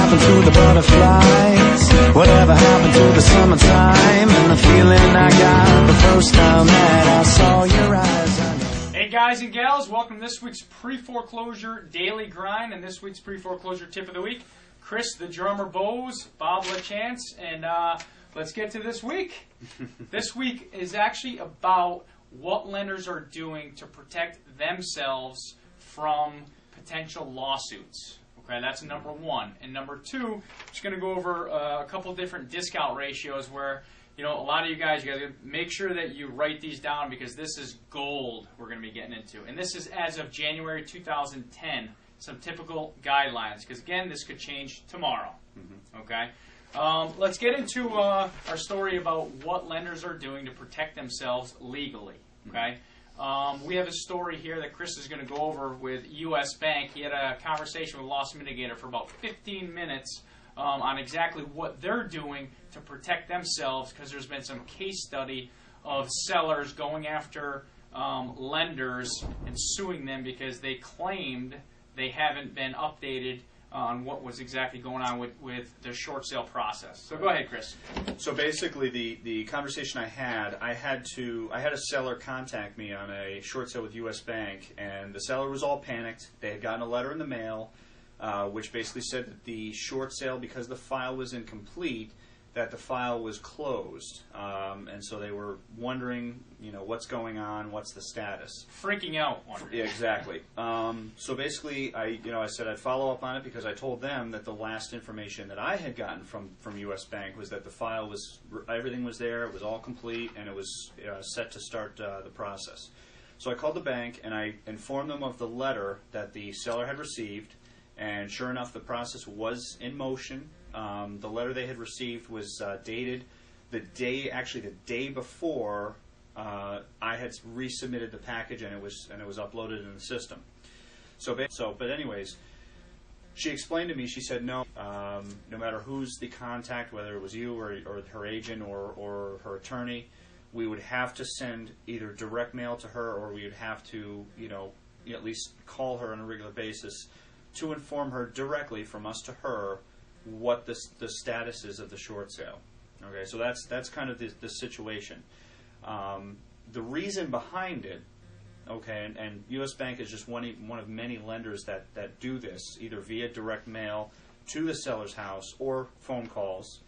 happened to the butterflies? Whatever happened to the summertime? And the feeling I got the first time that I saw your eyes. Hey guys and gals, welcome to this week's pre-foreclosure daily grind and this week's pre-foreclosure tip of the week. Chris the drummer Bose, Bob LaChance, and let's get to this week. This week is actually about what lenders are doing to protect themselves from potential lawsuits. Okay, that's number one. And number two, I'm just going to go over a couple different discount ratios where, you know, a lot of you guys make sure that you write these down because this is gold we're going to be getting into. And this is as of January 2010, some typical guidelines. Because, again, this could change tomorrow. Okay? Let's get into our story about what lenders are doing to protect themselves legally. Okay? We have a story here that Chris is going to go over with U.S. Bank. He had a conversation with loss mitigator for about 15 minutes on exactly what they're doing to protect themselves, because there's been some case study of sellers going after lenders and suing them because they claimed they haven't been updated on what was exactly going on with the short sale process. So go ahead, Chris. So basically, the conversation I had a seller contact me on a short sale with U.S. Bank, and the seller was all panicked. They had gotten a letter in the mail, which basically said that the short sale, because the file was incomplete, that the file was closed, and so they were wondering, you know, what's going on, what's the status. Freaking out. Yeah, exactly. So basically, I said I'd follow up on it because I told them that the last information that I had gotten from U.S. Bank was that the file was, everything was there, it was all complete, and it was set to start the process. So I called the bank and I informed them of the letter that the seller had received, and sure enough, the process was in motion. The letter they had received was dated the day before I had resubmitted the package, and it was uploaded in the system. But anyways, she explained to me. She said no matter who's the contact, whether it was you or her agent or her attorney, we would have to send either direct mail to her, or we would have to at least call her on a regular basis to inform her directly from us to her what the status is of the short sale. Okay, so that's kind of the situation. The reason behind it, okay, and U.S. Bank is just one of many lenders that do this, either via direct mail to the seller's house or phone calls.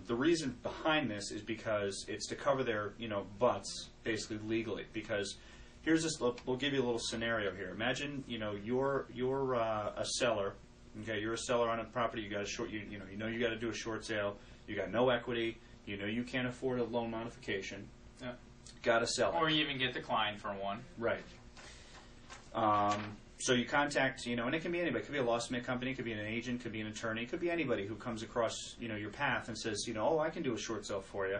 The reason behind this is because it's to cover their butts basically legally. Because here's this. We'll give you a little scenario here. Imagine you're a seller. Okay, you're a seller on a property. You got a short. You got to do a short sale. You got no equity. You can't afford a loan modification. Yeah. Got to sell it. Or you even get declined for one. Right. So you contact, and it can be anybody. It could be a loss mitt company. It could be an agent. It could be an attorney. It could be anybody who comes across, your path and says, oh, I can do a short sale for you.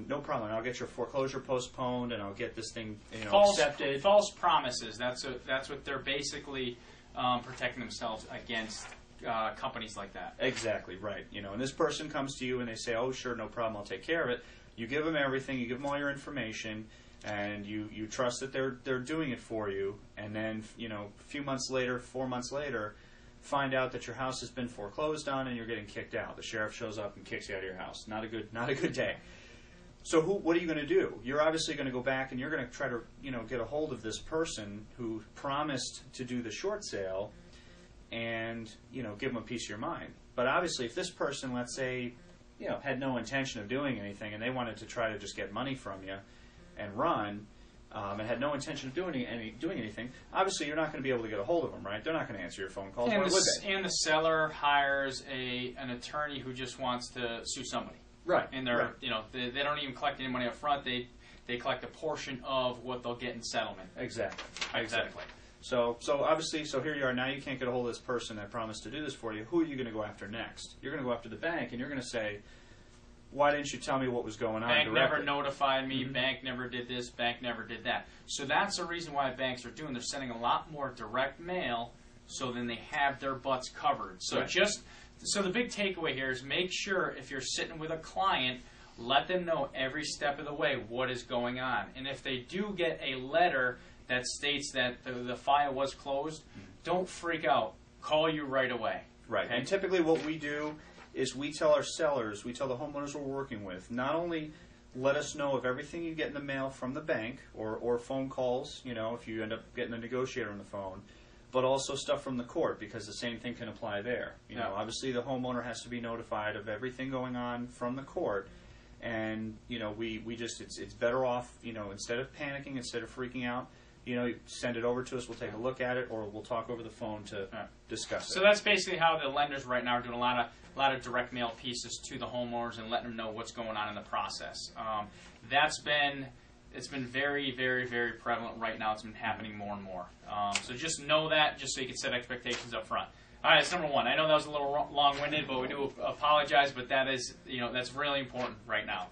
No problem. I'll get your foreclosure postponed, and I'll get this thing, accepted. False promises. That's what they're basically protecting themselves against companies like that. Exactly right. And this person comes to you and they say, "Oh, sure, no problem. I'll take care of it." You give them everything. You give them all your information, and you trust that they're doing it for you. And then a few months later, 4 months later, find out that your house has been foreclosed on and you're getting kicked out. The sheriff shows up and kicks you out of your house. Not a good day. So what are you going to do? You're obviously going to go back and you're going to try to get a hold of this person who promised to do the short sale, and give them a piece of your mind. But obviously, if this person, let's say, had no intention of doing anything and they wanted to try to just get money from you and run, and had no intention of doing anything, obviously you're not going to be able to get a hold of them, right? They're not going to answer your phone calls. And the seller hires an attorney who just wants to sue somebody. Right. And they're they don't even collect any money up front. They collect a portion of what they'll get in settlement. Exactly. So obviously, here you are. Now you can't get a hold of this person that promised to do this for you. Who are you going to go after next? You're going to go after the bank, and you're going to say, "Why didn't you tell me what was going on?" Bank never notified me. Mm-hmm. Bank never did this. Bank never did that. So that's the reason why banks are doing. They're sending a lot more direct mail, so then they have their butts covered. So So the big takeaway here is make sure if you're sitting with a client, let them know every step of the way what is going on. And if they do get a letter that states that the file was closed, don't freak out. Call you right away. Right. Okay? And typically what we do is we tell our sellers, we tell the homeowners we're working with, not only let us know of everything you get in the mail from the bank or phone calls, if you end up getting a negotiator on the phone, but also stuff from the court, because the same thing can apply there. Obviously the homeowner has to be notified of everything going on from the court, and we just it's better off instead of panicking, instead of freaking out, send it over to us. We'll take a look at it, or we'll talk over the phone to discuss it. So that's basically how the lenders right now are doing a lot of direct mail pieces to the homeowners and letting them know what's going on in the process. It's been very, very, very prevalent right now. It's been happening more and more. So just know that, just so you can set expectations up front. All right, that's number one. I know that was a little long-winded, but we do apologize. But that is, that's really important right now.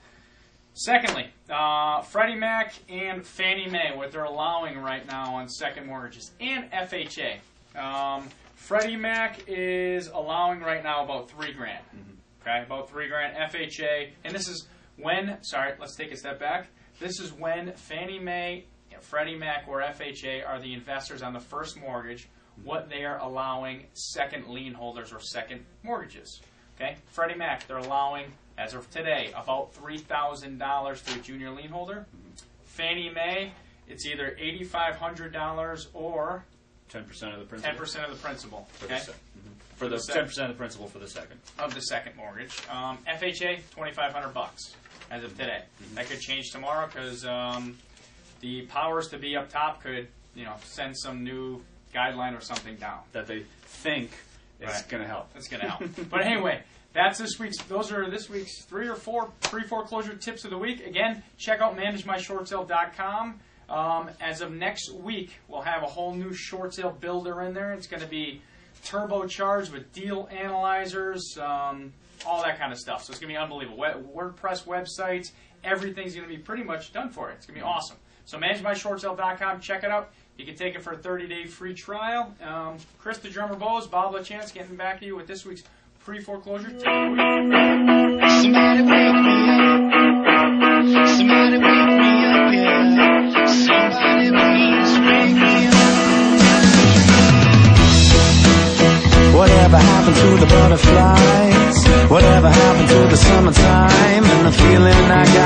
Secondly, Freddie Mac and Fannie Mae, what they're allowing right now on second mortgages, and FHA. Freddie Mac is allowing right now about $3,000. Okay, about $3,000. FHA, and this is when. Sorry, let's take a step back. This is when Fannie Mae, Freddie Mac, or FHA are the investors on the first mortgage. What they are allowing second lien holders or second mortgages. Okay, Freddie Mac, they're allowing, as of today, about $3,000 for a junior lien holder. Fannie Mae, it's either $8,500 or 10% of the principal. 10% of the principal. For the 10% of the principal for the second. Of the second mortgage. FHA, $2,500 as of today. That could change tomorrow because the powers to be up top could, send some new guideline or something down that they think is going to help. It's going to help. But anyway, those are this week's 3 or 4 pre-foreclosure tips of the week. Again, check out managemyshortsale.com. As of next week, we'll have a whole new short sale builder in there. It's going to be turbocharged with deal analyzers, all that kind of stuff. So it's going to be unbelievable. WordPress websites, everything's going to be pretty much done for it. It's going to be awesome. So managemyshortsale.com, check it out. You can take it for a 30-day free trial. Chris the Drummer Bowes, Bob LaChance getting back to you with this week's pre-foreclosure tip of the week. Somebody wake me up. Somebody wake me up, yeah. Somebody please wake me up. Whatever happened to the butterflies? Whatever happened to the summertime and the feeling I got?